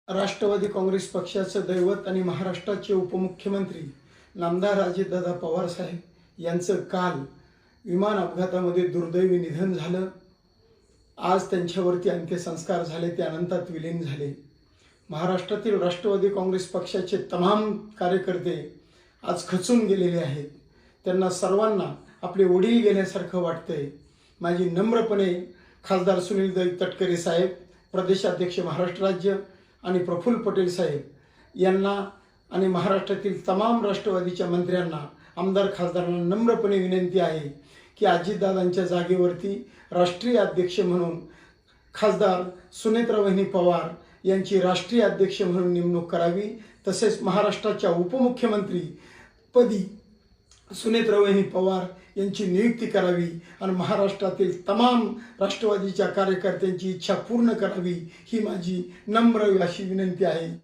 राष्ट्रवादी काँग्रेस पक्षाचे दैवत आणि महाराष्ट्राचे उपमुख्यमंत्री नामदार अजितदादा पवार साहेब यांचं काल विमान अपघातामध्ये दुर्दैवी निधन झालं। आज त्यांच्यावरती अंत्यसंस्कार झाले, ते अनंतात विलीन झाले। महाराष्ट्रातील राष्ट्रवादी काँग्रेस पक्षाचे तमाम कार्यकर्ते आज खचून गेलेले आहेत। त्यांना सर्वांना आपले वडील गेल्यासारखं वाटतंय। माझी नम्रपणे खासदार सुनीलदाई तटकरे साहेब, प्रदेशाध्यक्ष महाराष्ट्र राज्य आणि प्रफुल्ल पटेल साहेब यांना आणि महाराष्ट्रातील तमाम राष्ट्रवादीच्या मंत्र्यांना, आमदार खासदारांना नम्रपणे विनंती आहे की अजितदादांच्या जागेवरती राष्ट्रीय अध्यक्ष म्हणून खासदार सुनेत्रावहिनी पवार यांची राष्ट्रीय अध्यक्ष म्हणून नेमणूक करावी। तसेच महाराष्ट्राच्या उपमुख्यमंत्री पदी सुनेत्रावहिनी पवार यांची नियुक्ती करावी आणि महाराष्ट्रातील तमाम राष्ट्रवादीच्या कार्यकर्त्यांची इच्छा पूर्ण करावी, ही माझी नम्र अशी विनंती आहे।